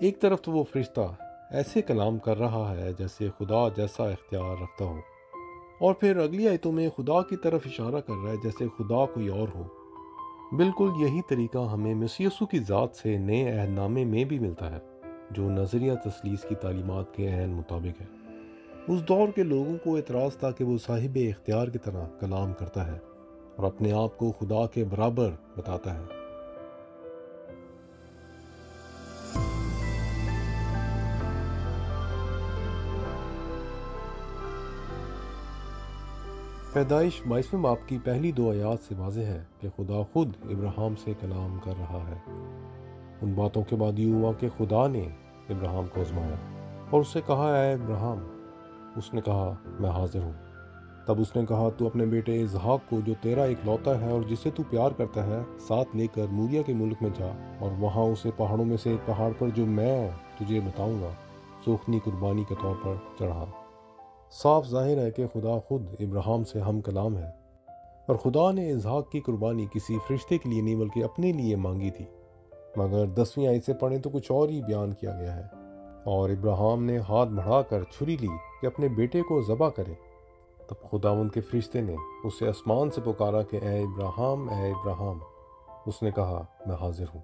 ایک طرف تو وہ فرشتہ ایسے کلام کر رہا ہے جیسے خدا جیسا اختیار رکھتا ہو، اور پھر اگلی آیتوں میں خدا کی طرف اشارہ کر رہا ہے جیسے خدا کوئی اور ہو۔ بالکل یہی طریقہ ہمیں مسیح یسوع کی ذات سے نئے عہد نامے میں بھی ملتا ہے، جو نظریہ تثلیث کی تعلیمات کے عین مطابق ہے۔ اس دور کے لوگوں کو اعتراض تھا کہ وہ صاحب اختیار کی طرح کلام کرتا ہے اور اپنے آپ کو خدا کے برابر بتاتا ہے۔ پیدائش 22ویں باب کی پہلی 2 آیات سے واضح ہے کہ خدا خود ابراہیم سے کلام کر رہا ہے۔ ان باتوں کے بعد یہ ہوا کہ خدا نے ابراہیم کو آزمایا اور اس سے کہا، اے ابراہیم۔ اس نے کہا، میں حاضر ہوں۔ تب اس نے کہا، تو اپنے بیٹے اسحاق کو جو تیرا اکلوتا ہے اور جسے تو پیار کرتا ہے ساتھ لے کر موریا کے ملک میں جا، اور وہاں اسے پہاڑوں میں سے ایک پہاڑ پر جو میں تجھے بتاؤں گا سوکھنی قربانی کے طور پر چڑھا۔ صاف ظاہر ہے کہ خدا خود ابراہیم سے ہم کلام ہے، اور خدا نے اسحاق کی قربانی کسی فرشتے کے لیے نہیں بلکہ اپنے لیے مانگی تھی۔ مگر 10ویں آیت سے پڑھیں تو کچھ اور ہی بیان کیا گیا ہے، اور ابراہیم نے ہاتھ بڑھا کر چھری لی کہ اپنے بیٹے کو ذبح کرے۔ تب خداوند کے فرشتے نے اسے آسمان سے پکارا کہ اے ابراہیم، اے ابراہیم۔ اس نے کہا، میں حاضر ہوں۔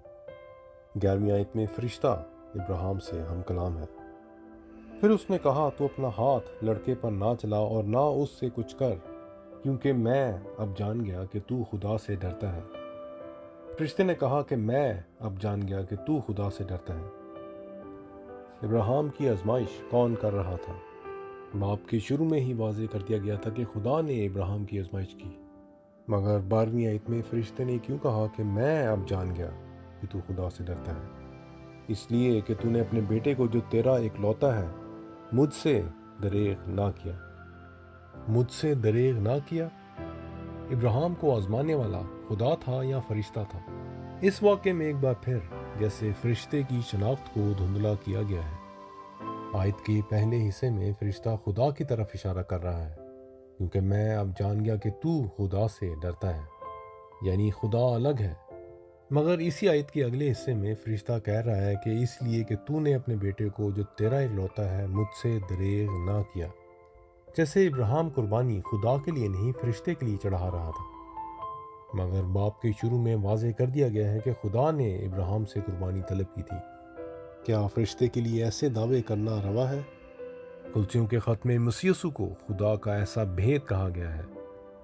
11ویں آیت میں فرشتہ ابراہیم سے ہم کلام ہے۔ پھر اس نے کہا، تو اپنا ہاتھ لڑکے پر نہ چلا اور نہ اس سے کچھ کر، کیونکہ میں اب جان گیا کہ تو خدا سے ڈرتا ہے۔ فرشتے نے کہا کہ میں اب جان گیا کہ تو خدا سے ڈرتا ہے۔ ابراہیم کی آزمائش کون کر رہا تھا؟ باب کے شروع میں ہی واضح کر دیا گیا تھا کہ خدا نے ابراہیم کی آزمائش کی، مگر 12ویں آیت میں فرشتے نے کیوں کہا کہ میں اب جان گیا کہ تو خدا سے ڈرتا ہے؟ اس لیے کہ تو نے اپنے بیٹے کو جو تیرا اکلوتا ہے مجھ سے دریغ نہ کیا۔ مجھ سے دریغ نہ کیا؟ ابراہیم کو آزمانے والا خدا تھا یا فرشتہ تھا؟ اس واقعے میں ایک بار پھر جیسے فرشتے کی شناخت کو دھندلا کیا گیا ہے۔ آیت کے پہلے حصے میں فرشتہ خدا کی طرف اشارہ کر رہا ہے، کیونکہ میں اب جان گیا کہ تو خدا سے ڈرتا ہے، یعنی خدا الگ ہے۔ مگر اسی آیت کے اگلے حصے میں فرشتہ کہہ رہا ہے کہ اس لیے کہ تو نے اپنے بیٹے کو جو تیرا اکلوتا ہے مجھ سے دریغ نہ کیا۔ جیسے ابراہیم قربانی خدا کے لیے نہیں فرشتے کے لیے چڑھا رہا تھا، مگر باب کے شروع میں واضح کر دیا گیا ہے کہ خدا نے ابراہیم سے قربانی طلب کی تھی۔ کیا فرشتے کے لیے ایسے دعوے کرنا روا ہے؟ کلسیوں کے خط میں مسیح یسوع کو خدا کا ایسا بھید کہا گیا ہے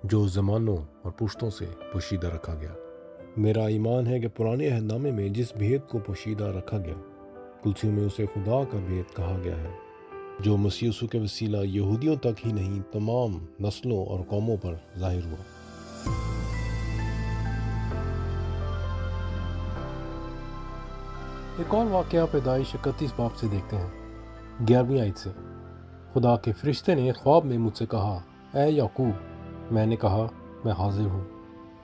جو زمانوں اور پشتوں سے پوشیدہ رکھا گیا۔ میرا ایمان ہے کہ پرانے عہد نامے میں جس بھید کو پوشیدہ رکھا گیا، کلسیوں میں اسے خدا کا بھید کہا گیا ہے، جو مسیح یسوع کے وسیلہ یہودیوں تک ہی نہیں تمام نسلوں اور قوموں پر ظاہر ہوا۔ ایک اور واقعہ پیدائش 31 باب سے دیکھتے ہیں، 11ویں آیت سے۔ خدا کے فرشتے نے خواب میں مجھ سے کہا، اے یعقوب۔ میں نے کہا، میں حاضر ہوں۔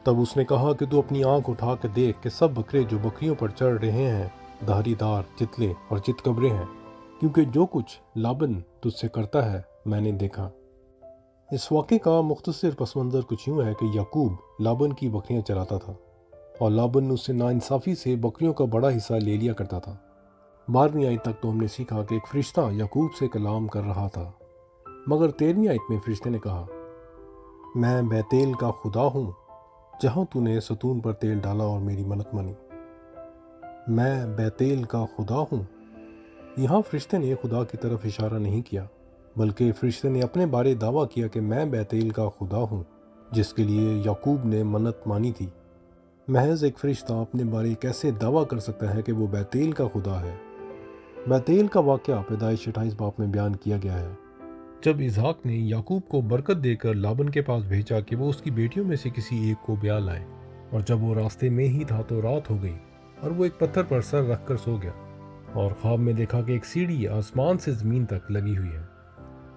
تب اس نے کہا کہ تو اپنی آنکھ اٹھا کے دیکھ کہ سب بکرے جو بکریوں پر چڑھ رہے ہیں دھاری دار چتلے اور چتکبرے ہیں، کیونکہ جو کچھ لابن تجھ سے کرتا ہے میں نے دیکھا۔ اس واقعے کا مختصر پس منظر کچھ یوں ہے کہ یعقوب لابن کی بکریاں چراتا تھا، اور لابن اس سے ناانصافی سے بکریوں کا بڑا حصہ لے لیا کرتا تھا۔ 12ویں آیت تک تو ہم نے سیکھا کہ ایک فرشتہ یعقوب سے کلام کر رہا تھا، مگر 13ویں آیت میں فرشتے نے کہا، میں بیتیل کا خدا ہوں جہاں تو نے ستون پر تیل ڈالا اور میری منت مانی۔ میں بیتیل کا خدا ہوں۔ یہاں فرشتے نے خدا کی طرف اشارہ نہیں کیا، بلکہ فرشتے نے اپنے بارے دعویٰ کیا کہ میں بیتیل کا خدا ہوں، جس کے لیے یعقوب نے منت مانی تھی۔ محض ایک فرشتہ اپنے بارے کیسے دعویٰ کر سکتا ہے کہ وہ بیتیل کا خدا ہے؟ بیتیل کا واقعہ پیدائش 28 باب میں بیان کیا گیا ہے، جب اسحاق نے یعقوب کو برکت دے کر لابن کے پاس بھیجا کہ وہ اس کی بیٹیوں میں سے کسی ایک کو بیاہ لائے، اور جب وہ راستے میں ہی تھا تو رات ہو گئی اور وہ ایک پتھر پر سر رکھ کر سو گیا، اور خواب میں دیکھا کہ ایک سیڑھی آسمان سے زمین تک لگی ہوئی ہے۔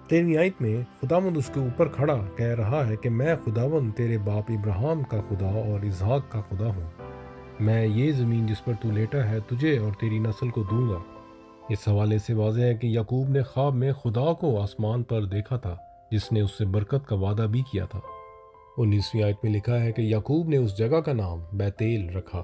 13ویں آیت میں خداوند اس کے اوپر کھڑا کہہ رہا ہے کہ میں خداوند تیرے باپ ابراہیم کا خدا اور اسحاق کا خدا ہوں۔ میں یہ زمین جس پر تو لیٹا ہے تجھے اور تیری نسل کو دوں گا۔ اس حوالے سے واضح ہے کہ یعقوب نے خواب میں خدا کو آسمان پر دیکھا تھا، جس نے اس سے برکت کا وعدہ بھی کیا تھا۔ 19ویں آیت میں لکھا ہے کہ یعقوب نے اس جگہ کا نام بیتیل رکھا۔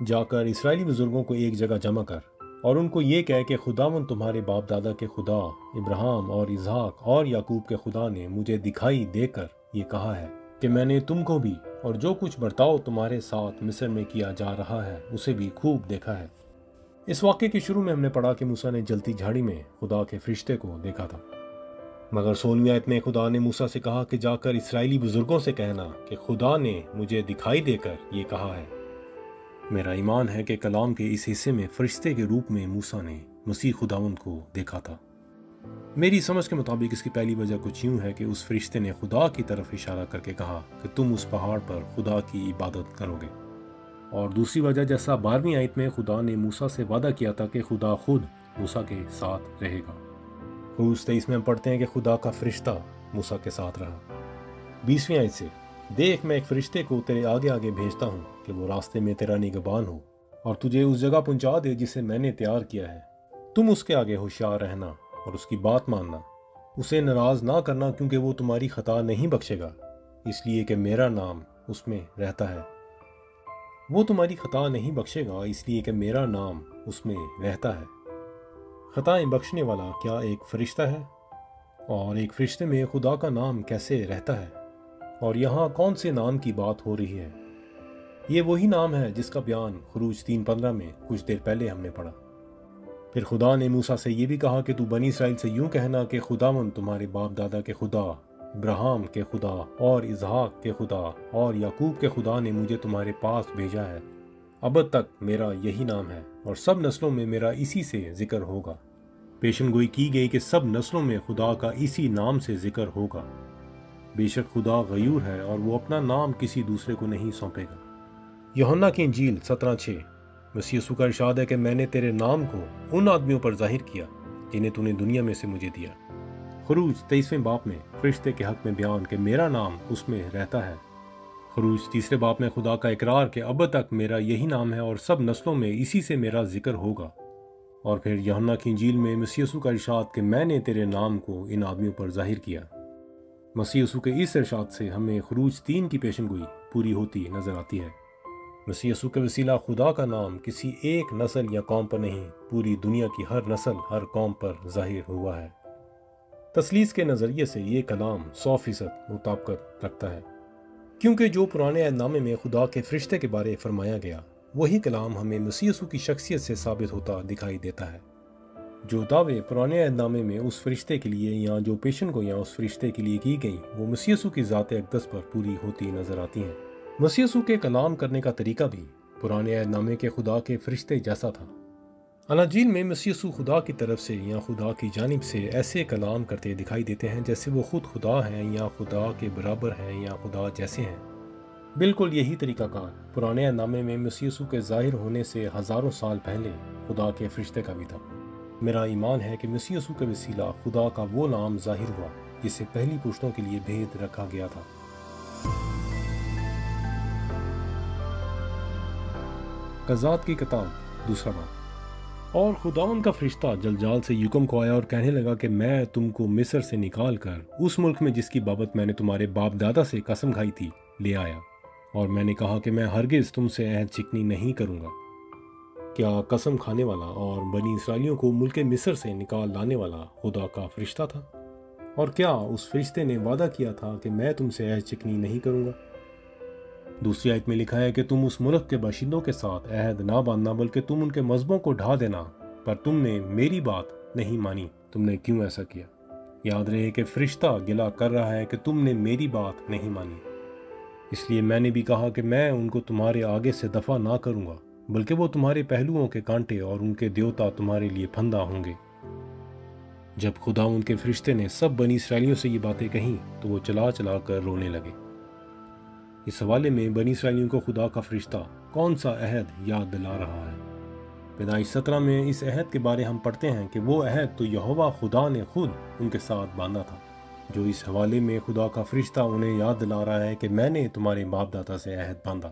جا کر اسرائیلی بزرگوں کو ایک جگہ جمع کر اور ان کو یہ کہہ کہ خداوند تمہارے باپ دادا کے خدا ابراہیم اور اسحاق اور یعقوب کے خدا نے مجھے دکھائی دے کر یہ کہا ہے کہ میں نے تم کو بھی اور جو کچھ برتاؤ تمہارے ساتھ مصر میں کیا جا رہا ہے اسے بھی خوب دیکھا ہے۔ اس واقعے کے شروع میں ہم نے پڑھا کہ موسیٰ نے جلتی جھاڑی میں خدا کے فرشتے کو دیکھا تھا، مگر 16ویں آیت میں خدا نے موسیٰ سے کہا کہ جا کر اسرائیلی بزرگوں سے کہنا کہ خدا نے مجھے دکھائی دے کر یہ کہا ہے۔ میرا ایمان ہے کہ کلام کے اس حصے میں فرشتے کے روپ میں موسیٰ نے مسیح خداوند کو دیکھا تھا۔ میری سمجھ کے مطابق اس کی پہلی وجہ کچھ یوں ہے کہ اس فرشتے نے خدا کی طرف اشارہ کر کے کہا کہ تم اس پہاڑ پر خدا کی عبادت کرو گے، اور دوسری وجہ جیسا 12ویں آیت میں خدا نے موسیٰ سے وعدہ کیا تھا کہ خدا خود موسیٰ کے ساتھ رہے گا۔ خروج 23 میں ہم پڑھتے ہیں کہ خدا کا فرشتہ موسیٰ کے ساتھ رہا۔ 20ویں آیت سے دیکھ میں ایک فرشتے کو تیرے آگے آگے بھیجتا ہوں کہ وہ راستے میں تیرا نگہبان ہو اور تجھے اس جگہ پہنچا دے جسے میں نے تیار کیا ہے۔ تم اس کے آگے ہوشیار رہنا اور اس کی بات ماننا، اسے ناراض نہ کرنا کیونکہ وہ تمہاری خطا نہیں بخشے گا، اس لیے کہ میرا نام اس میں رہتا ہے۔ وہ تمہاری خطا نہیں بخشے گا اس لیے کہ میرا نام اس میں رہتا ہے۔ خطائیں بخشنے والا کیا ایک فرشتہ ہے؟ اور ایک فرشتے میں خدا کا نام کیسے رہتا ہے؟ اور یہاں کون سے نام کی بات ہو رہی ہے؟ یہ وہی نام ہے جس کا بیان خروج 3:15 میں کچھ دیر پہلے ہم نے پڑھا۔ پھر خدا نے موسیٰ سے یہ بھی کہا کہ تو بنی اسرائیل سے یوں کہنا کہ خداوند تمہارے باپ دادا کے خدا ابراہیم کے خدا اور اسحاق کے خدا اور یعقوب کے خدا نے مجھے تمہارے پاس بھیجا ہے۔ ابد تک میرا یہی نام ہے اور سب نسلوں میں میرا اسی سے ذکر ہوگا۔ پیشن گوئی کی گئی کہ سب نسلوں میں خدا کا اسی نام سے ذکر ہوگا۔ بے شک خدا غیور ہے اور وہ اپنا نام کسی دوسرے کو نہیں سونپے گا۔ یوحنا کی انجیل 17:6 مسیح یسوع کا ارشاد ہے کہ میں نے تیرے نام کو ان آدمیوں پر ظاہر کیا جنہیں تو نے دنیا میں سے مجھے دیا۔ خروج 23ویں باب میں فرشتے کے حق میں بیان کہ میرا نام اس میں رہتا ہے۔ خروج 3 باب میں خدا کا اقرار کہ اب تک میرا یہی نام ہے اور سب نسلوں میں اسی سے میرا ذکر ہوگا۔ اور پھر یوحنا کی انجیل میں مسیح یسوع کا ارشاد کہ میں نے تیرے نام کو ان آدمیوں پر ظاہر کیا۔ مسیح یسوع کے اس ارشاد سے ہمیں خروج 3 کی پیشن گوئی پوری ہوتی نظر آتی ہے۔ مسیح یسوع کے وسیلہ خدا کا نام کسی ایک نسل یا قوم پر نہیں، پوری دنیا کی ہر نسل ہر قوم پر ظاہر ہوا ہے۔ تثلیث کے نظریے سے یہ کلام 100% مطابقت رکھتا ہے، کیونکہ جو پرانے عہد نامے میں خدا کے فرشتے کے بارے فرمایا گیا وہی کلام ہمیں مسیح یسوع کی شخصیت سے ثابت ہوتا دکھائی دیتا ہے۔ جو دعوے پرانے عہد نامے میں اس فرشتے کے لیے یا جو پیشن گوئیاں اس فرشتے کے لیے کی گئیں وہ مسیح یسوع کی ذات اقدس پر پوری ہوتی نظر آتی ہیں۔ مسیح یسوع کے کلام کرنے کا طریقہ بھی پرانے عہد نامے کے خدا کے فرشتے جیسا تھا۔ اناجیل میں مسیح یسوع خدا کی طرف سے یا خدا کی جانب سے ایسے کلام کرتے دکھائی دیتے ہیں جیسے وہ خود خدا ہیں یا خدا کے برابر ہیں یا خدا جیسے ہیں۔ بالکل یہی طریقہ کار پرانے عہد نامے میں مسیح یسوع کے ظاہر ہونے سے ہزاروں سال پہلے خدا کے فرشتے کا بھی تھا۔ میرا ایمان ہے کہ مسیح یسوع کے وسیلہ خدا کا وہ نام ظاہر ہوا جسے پہلی پشتوں کے لیے بھید رکھا گیا تھا۔ قضات کی کتاب 2 باب۔ اور خداوند کا فرشتہ جلجال سے یکم کو آیا اور کہنے لگا کہ میں تم کو مصر سے نکال کر اس ملک میں جس کی بابت میں نے تمہارے باپ دادا سے قسم کھائی تھی لے آیا، اور میں نے کہا کہ میں ہرگز تم سے عہد چکنی نہیں کروں گا۔ کیا قسم کھانے والا اور بنی اسرائیلیوں کو ملک مصر سے نکال لانے والا خدا کا فرشتہ تھا؟ اور کیا اس فرشتے نے وعدہ کیا تھا کہ میں تم سے عہد چکنی نہیں کروں گا؟ دوسری آیت میں لکھا ہے کہ تم اس ملک کے باشندوں کے ساتھ عہد نہ باندھنا بلکہ تم ان کے مذہبوں کو ڈھا دینا، پر تم نے میری بات نہیں مانی۔ تم نے کیوں ایسا کیا؟ یاد رہے کہ فرشتہ گلہ کر رہا ہے کہ تم نے میری بات نہیں مانی، اس لیے میں نے بھی کہا کہ میں ان کو تمہارے آگے سے دفع نہ کروں گا، بلکہ وہ تمہارے پہلوؤں کے کانٹے اور ان کے دیوتا تمہارے لیے پھندا ہوں گے۔ جب خدا ان کے فرشتے نے سب بنی اسرائیلیوں سے یہ باتیں کہیں تو وہ چلا چلا کر رونے لگے۔ اس حوالے میں بنی اسرائیلیوں کو خدا کا فرشتہ کون سا عہد یاد دلا رہا ہے؟ پیدائش 17 میں اس عہد کے بارے ہم پڑھتے ہیں کہ وہ عہد تو یہوہ خدا نے خود ان کے ساتھ باندھا تھا، جو اس حوالے میں خدا کا فرشتہ انہیں یاد دلا رہا ہے کہ میں نے تمہارے باپ دادا سے عہد باندھا۔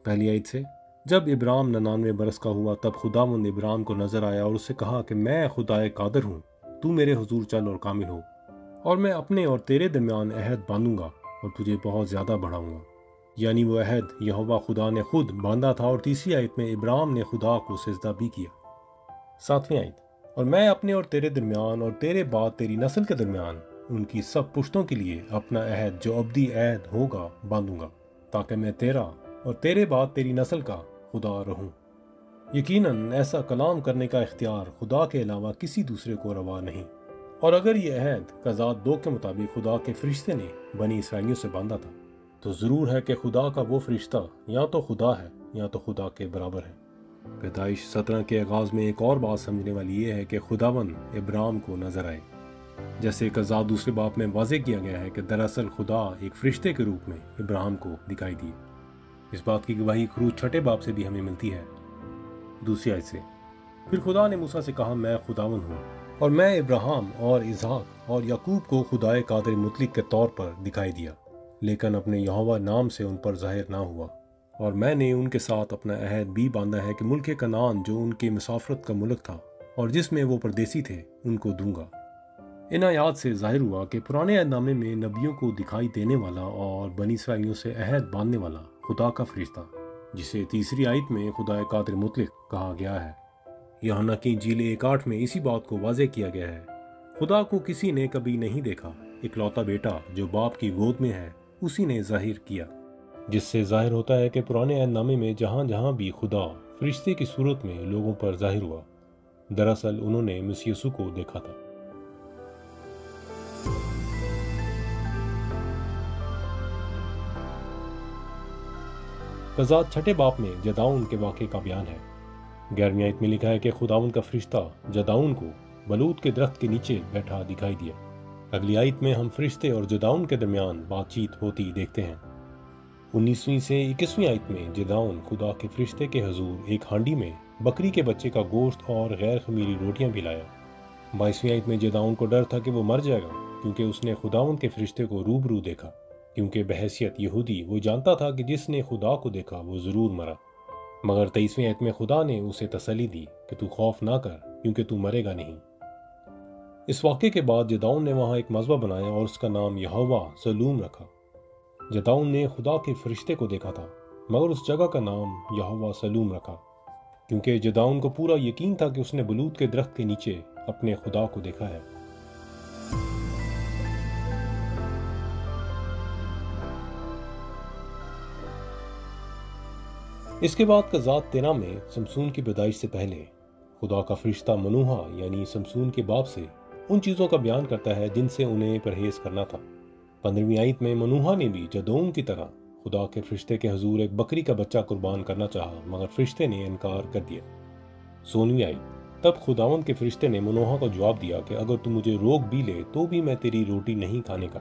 پہلی آیت سے جب ابرام 99 برس کا ہوا تب خداوند ابرام کو نظر آیا اور اس سے کہا کہ میں خدائے قادر ہوں، تو میرے حضور چل اور کامل ہو، اور میں اپنے اور تیرے درمیان عہد باندھوں گا اور تجھے بہت زیادہ بڑھاؤں گا۔ یعنی وہ عہد یہوہ خدا نے خود باندھا تھا، اور تیسری آیت میں ابراہیم نے خدا کو سجدہ بھی کیا۔ 7ویں آیت، اور میں اپنے اور تیرے درمیان اور تیرے بعد تیری نسل کے درمیان ان کی سب پشتوں کے لیے اپنا عہد جو ابدی عہد ہوگا باندھوں گا، تاکہ میں تیرا اور تیرے بعد تیری نسل کا خدا رہوں۔ یقیناً ایسا کلام کرنے کا اختیار خدا کے علاوہ کسی دوسرے کو روا نہیں، اور اگر یہ عہد قضات 2 کے مطابق خدا کے فرشتے نے بنی اسرائیلیوں سے باندھا تھا، تو ضرور ہے کہ خدا کا وہ فرشتہ یا تو خدا ہے یا تو خدا کے برابر ہے۔ پیدائش 17 کے آغاز میں ایک اور بات سمجھنے والی یہ ہے کہ خداوند ابراہیم کو نظر آئے، جیسے قضات 2 باب میں واضح کیا گیا ہے کہ دراصل خدا ایک فرشتے کے روپ میں ابراہیم کو دکھائی دیے۔ اس بات کی گواہی خروج 6 باب سے بھی ہمیں ملتی ہے، 2 آیت سے۔ پھر خدا نے موسیٰ سے کہا، میں خداوند ہوں، اور میں ابراہیم اور اسحاق اور یعقوب کو خدائے قادر مطلق کے طور پر دکھائی دیا، لیکن اپنے یہوہ نام سے ان پر ظاہر نہ ہوا، اور میں نے ان کے ساتھ اپنا عہد بھی باندھا ہے کہ ملک کنعان جو ان کے مسافرت کا ملک تھا اور جس میں وہ پردیسی تھے ان کو دوں گا۔ ان آیات سے ظاہر ہوا کہ پرانے عہد نامے میں نبیوں کو دکھائی دینے والا اور بنی اسرائیلیوں سے عہد باندھنے والا خدا کا فرشتہ، جسے تیسری آیت میں خدا قادر مطلق کہا گیا ہے۔ یوحنا کی انجیل 1:8 میں اسی بات کو واضح کیا گیا ہے، خدا کو کسی نے کبھی نہیں دیکھا، اکلوتا بیٹا جو باپ کی گود میں ہے اسی نے ظاہر کیا، جس سے ظاہر ہوتا ہے کہ پرانے عہد نامے میں جہاں جہاں بھی خدا فرشتے کی صورت میں لوگوں پر ظاہر ہوا، دراصل انہوں نے مسیح یسوع کو دیکھا تھا۔ قضات 6 باب میں جداؤن کے واقعے کا بیان ہے۔ 11ویں آیت میں لکھا ہے کہ خداوند کا فرشتہ جداؤن کو بلوت کے درخت کے نیچے بیٹھا دکھائی دیا۔ اگلی آیت میں ہم فرشتے اور جداؤن کے درمیان بات چیت ہوتی دیکھتے ہیں۔ 19ویں سے 21ویں آیت میں جداؤن خدا کے فرشتے کے حضور ایک ہانڈی میں بکری کے بچے کا گوشت اور غیر خمیری روٹیاں بھی لایا۔ 22ویں آیت میں جداؤن کو ڈر تھا کہ وہ مر جائے گا، کیونکہ اس نے خداوند کے فرشتے کو روبرو دیکھا، کیونکہ بحیثیت یہودی وہ جانتا تھا کہ جس نے خدا کو دیکھا وہ ضرور مرا۔ مگر 23ویں آیت میں خدا نے اسے تسلی دی کہ تو خوف نہ کر، کیونکہ تو مرے گا نہیں۔ اس واقعے کے بعد جداؤن نے وہاں ایک مذبح بنایا اور اس کا نام یہوہ سلوم رکھا۔ جداؤن نے خدا کے فرشتے کو دیکھا تھا، مگر اس جگہ کا نام یہوہ سلوم رکھا، کیونکہ جداؤن کو پورا یقین تھا کہ اس نے بلوت کے درخت کے نیچے اپنے خدا کو دیکھا ہے۔ اس کے بعد قضات 13 میں سمسون کی پیدائش سے پہلے خدا کا فرشتہ منوہا یعنی سمسون کے باپ سے ان چیزوں کا بیان کرتا ہے جن سے انہیں پرہیز کرنا تھا۔ 15ویں آیت میں منوہا نے بھی جدعون کی طرح خدا کے فرشتے کے حضور ایک بکری کا بچہ قربان کرنا چاہا، مگر فرشتے نے انکار کر دیا۔ 16ویں آیت، تب خداوند کے فرشتے نے منوہا کو جواب دیا کہ اگر تو مجھے روک بھی لے تو بھی میں تیری روٹی نہیں کھانے کا،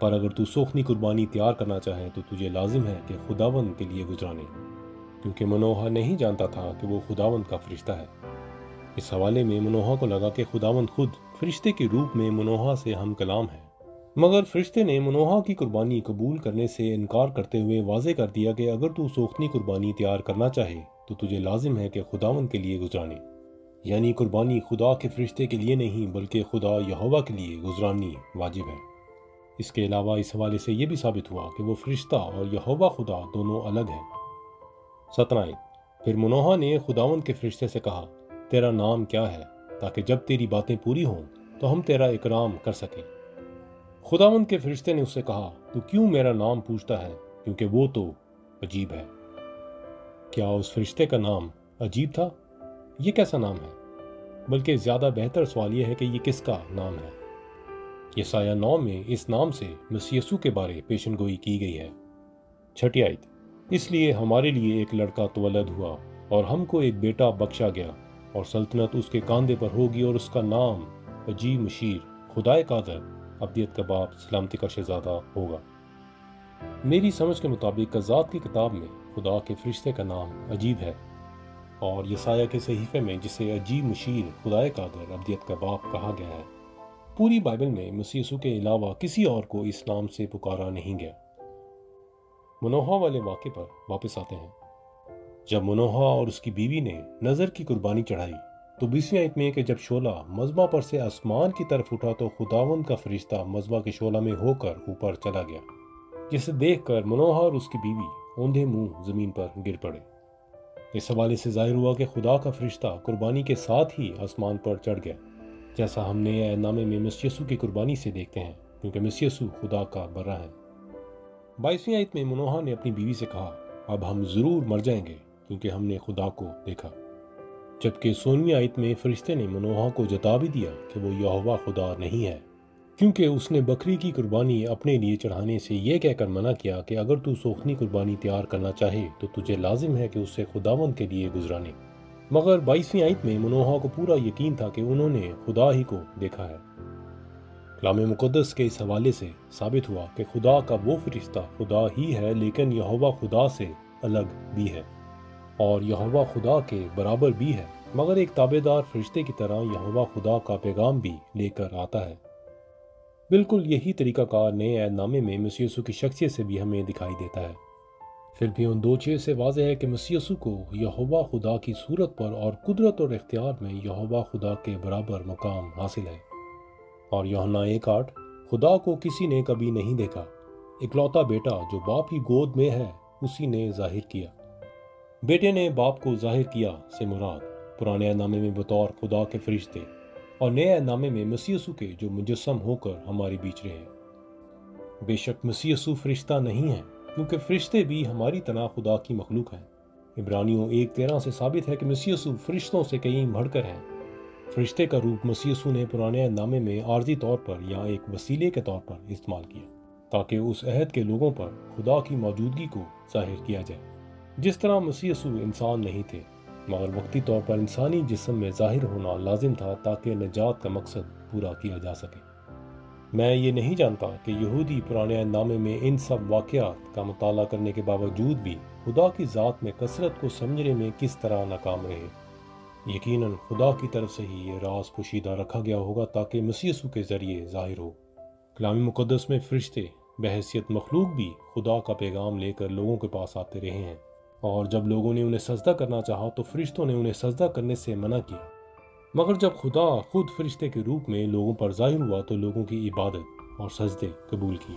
پر اگر تو سوکھنی قربانی تیار کرنا چاہے تو تجھے لازم ہے کہ خداوند کے لیے گزرانے، کیونکہ منوہا نہیں جانتا تھا کہ وہ خداوند کا فرشتہ ہے۔ اس حوالے میں منوہا کو لگا کہ خداوند خود فرشتے کے روپ میں منوہا سے ہم کلام ہے، مگر فرشتے نے منوہا کی قربانی قبول کرنے سے انکار کرتے ہوئے واضح کر دیا کہ اگر تو سوکھنی قربانی تیار کرنا چاہے تو تجھے لازم ہے کہ خداوند کے لیے گزرانے، یعنی قربانی خدا کے فرشتے کے لیے نہیں بلکہ خدا یہوہ کے لیے گزرانی واجب ہے۔ اس کے علاوہ اس حوالے سے یہ بھی ثابت ہوا کہ وہ فرشتہ اور یہوہ خدا دونوں الگ ہیں۔ 17 آیت، پھر منوہا نے خداوند کے فرشتے سے کہا، تیرا نام کیا ہے، تاکہ جب تیری باتیں پوری ہوں تو ہم تیرا اکرام کر سکیں۔ خداوند کے فرشتے نے اس سے کہا، تو کیوں میرا نام پوچھتا ہے، کیونکہ وہ تو عجیب ہے۔ کیا اس فرشتے کا نام عجیب تھا؟ یہ کیسا نام ہے؟ بلکہ زیادہ بہتر سوال یہ ہے کہ یہ کس کا نام ہے۔ یسایہ 9 میں اس نام سے مسیح یسوع کے بارے پیشن گوئی کی گئی ہے۔ 6 آیت، اس لیے ہمارے لیے ایک لڑکا تولد ہوا اور ہم کو ایک بیٹا بخشا گیا، اور سلطنت اس کے کاندھے پر ہوگی، اور اس کا نام عجیب مشیر، خدائے قادر، ابدیت کا باپ، سلامتی کا شہزادہ ہوگا۔ میری سمجھ کے مطابق قضات کی کتاب میں خدا کے فرشتے کا نام عجیب ہے، اور یسایہ کے صحیفے میں جسے عجیب مشیر، خدائے قادر، ابدیت کا باپ کہا گیا ہے، پوری بائبل میں مسیح یسوع کے علاوہ کسی اور کو اس نام سے پکارا نہیں گیا۔ منوہا والے واقعے پر واپس آتے ہیں۔ جب منوہا اور اس کی بیوی نے نظر کی قربانی چڑھائی تو 20ویں آیت میں کہ جب شعلہ مذبح پر سے آسمان کی طرف اٹھا تو خداوند کا فرشتہ مذبح کے شعلہ میں ہو کر اوپر چلا گیا۔ جسے دیکھ کر منوہا اور اس کی بیوی اوندھے منہ زمین پر گر پڑے۔ اس حوالے سے ظاہر ہوا کہ خدا کا فرشتہ قربانی کے ساتھ ہی آسمان پر چڑھ گیا، جیسا ہم نئے عہد نامے میں مسیح یسوع کی قربانی سے دیکھتے ہیں، کیونکہ مسیح یسوع خدا کا برہ ہے۔ 22ویں آیت میں منوہا نے اپنی بیوی سے کہا، اب ہم ضرور مر جائیں گے کیونکہ ہم نے خدا کو دیکھا۔ جبکہ 16ویں آیت میں فرشتے نے منوہا کو جتا بھی دیا کہ وہ یہوہ خدا نہیں ہے، کیونکہ اس نے بکری کی قربانی اپنے لیے چڑھانے سے یہ کہہ کر منع کیا کہ اگر تو سوکھنی قربانی تیار کرنا چاہے تو تجھے لازم ہے کہ اسے خداوند کے لیے گزرانے۔ مگر 22ویں آیت میں منوہا کو پورا یقین تھا کہ انہوں نے خدا ہی کو دیکھا ہے۔ کلام مقدس کے اس حوالے سے ثابت ہوا کہ خدا کا وہ فرشتہ خدا ہی ہے، لیکن یہوہ خدا سے الگ بھی ہے اور یہوہ خدا کے برابر بھی ہے، مگر ایک تابعدار فرشتے کی طرح یہوہ خدا کا پیغام بھی لے کر آتا ہے۔ بالکل یہی طریقہ کار نئے عہد نامے میں مسیح یسوع کی شخصیت سے بھی ہمیں دکھائی دیتا ہے۔ پھر بھی ان 2:6 سے واضح ہے کہ مسیح یسوع کو یہوہ خدا کی صورت پر اور قدرت اور اختیار میں یہوہ خدا کے برابر مقام حاصل ہے۔ اور یوحنا 1:8، خدا کو کسی نے کبھی نہیں دیکھا، اکلوتا بیٹا جو باپ کی گود میں ہے اسی نے ظاہر کیا۔ بیٹے نے باپ کو ظاہر کیا سے مراد پرانے عہد نامے میں بطور خدا کے فرشتے اور نئے عہد نامے میں مسیح یسوع کے جو مجسم ہو کر ہمارے بیچ رہے ہیں۔ بے شک مسیح یسوع فرشتہ نہیں ہے، کیونکہ فرشتے بھی ہماری طرح خدا کی مخلوق ہیں۔ عبرانیوں 1:13 سے ثابت ہے کہ مسیح یسوع فرشتوں سے کہیں بڑھ کر ہیں۔ فرشتے کا روپ مسیح یسوع نے پرانے عہد نامے میں عارضی طور پر یا ایک وسیلے کے طور پر استعمال کیا، تاکہ اس عہد کے لوگوں پر خدا کی موجودگی کو ظاہر کیا جائے۔ جس طرح مسیح یسوع انسان نہیں تھے، مگر وقتی طور پر انسانی جسم میں ظاہر ہونا لازم تھا تاکہ نجات کا مقصد پورا کیا جا سکے۔ میں یہ نہیں جانتا کہ یہودی پرانے عہد نامے میں ان سب واقعات کا مطالعہ کرنے کے باوجود بھی خدا کی ذات میں کثرت کو سمجھنے میں کس طرح ناکام رہے۔ یقیناً خدا کی طرف سے ہی یہ راز پوشیدہ رکھا گیا ہوگا تاکہ مسیح یسوع کے ذریعے ظاہر ہو۔ کلام مقدس میں فرشتے بحیثیت مخلوق بھی خدا کا پیغام لے کر لوگوں کے پاس آتے رہے ہیں، اور جب لوگوں نے انہیں سجدہ کرنا چاہا تو فرشتوں نے انہیں سجدہ کرنے سے منع کیا۔ مگر جب خدا خود فرشتے کے روپ میں لوگوں پر ظاہر ہوا تو لوگوں کی عبادت اور سجدے قبول کیے۔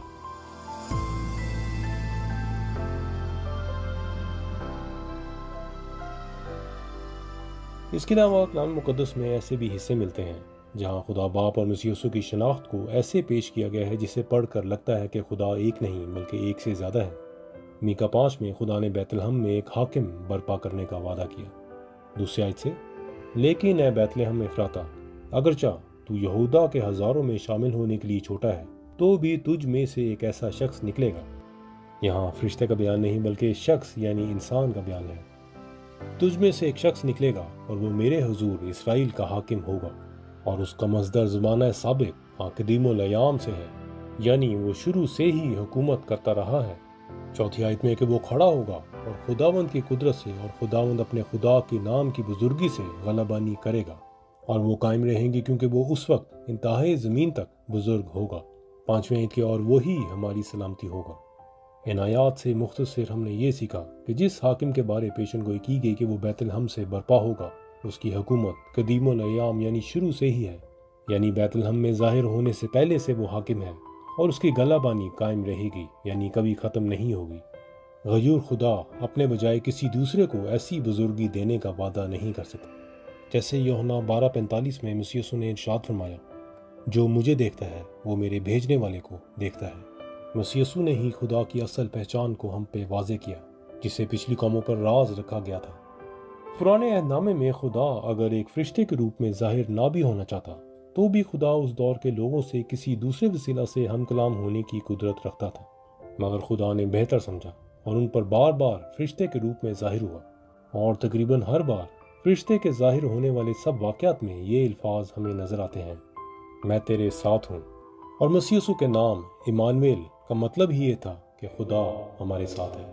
اس کے علاوہ کلام مقدس میں ایسے بھی حصے ملتے ہیں جہاں خدا باپ اور مسیح یسوع کی شناخت کو ایسے پیش کیا گیا ہے جسے پڑھ کر لگتا ہے کہ خدا ایک نہیں بلکہ ایک سے زیادہ ہے۔ میکا 5 میں خدا نے بیت لحم میں ایک حاکم برپا کرنے کا وعدہ کیا۔ 2 آیت سے، لیکن اے بیت لحم افراتا، اگرچہ تو یہودا کے ہزاروں میں شامل ہونے کے لیے چھوٹا ہے تو بھی تجھ میں سے ایک ایسا شخص نکلے گا۔ یہاں فرشتے کا بیان نہیں بلکہ شخص یعنی انسان کا بیان ہے۔ تجھ میں سے ایک شخص نکلے گا اور وہ میرے حضور اسرائیل کا حاکم ہوگا، اور اس کا مصدر زمانہ سابق قدیم الایام سے ہے، یعنی وہ شروع سے ہی حکومت کرتا رہا ہے۔ 4 آیت میں کہ وہ کھڑا ہوگا اور خداوند کی قدرت سے اور خداوند اپنے خدا کے نام کی بزرگی سے غلبانی کرے گا، اور وہ قائم رہیں گے کیونکہ وہ اس وقت انتہائی زمین تک بزرگ ہوگا۔ 5 آیت کہ اور وہی ہماری سلامتی ہوگا۔ ان آیات سے مختصر ہم نے یہ سیکھا کہ جس حاکم کے بارے پیشن گوئی کی گئی کہ وہ بیت لحم سے برپا ہوگا، اس کی حکومت قدیم الایام یعنی شروع سے ہی ہے، یعنی بیت لحم میں ظاہر ہونے سے پہلے سے وہ حاکم ہے، اور اس کی غلبانی قائم رہے گی، یعنی کبھی ختم نہیں ہوگی۔ غیور خدا اپنے بجائے کسی دوسرے کو ایسی بزرگی دینے کا وعدہ نہیں کر سکتا، جیسے یوحنا 12:45 میں مسیح یسوع نے ارشاد فرمایا، جو مجھے دیکھتا ہے وہ میرے بھیجنے والے کو دیکھتا ہے۔ مسیح یسوع نے ہی خدا کی اصل پہچان کو ہم پہ واضح کیا، جسے پچھلی قوموں پر راز رکھا گیا تھا۔ پرانے عہد نامے میں خدا اگر ایک فرشتے کے روپ میں ظاہر نہ بھی ہونا چاہتا تو بھی خدا اس دور کے لوگوں سے کسی دوسرے وسیلہ سے ہم کلام ہونے کی قدرت رکھتا تھا، مگر خدا نے بہتر سمجھا اور ان پر بار بار فرشتے کے روپ میں ظاہر ہوا، اور تقریباً ہر بار فرشتے کے ظاہر ہونے والے سب واقعات میں یہ الفاظ ہمیں نظر آتے ہیں، میں تیرے ساتھ ہوں۔ اور مسیح یسوع کے نام ایمانویل کا مطلب ہی یہ تھا کہ خدا ہمارے ساتھ ہے۔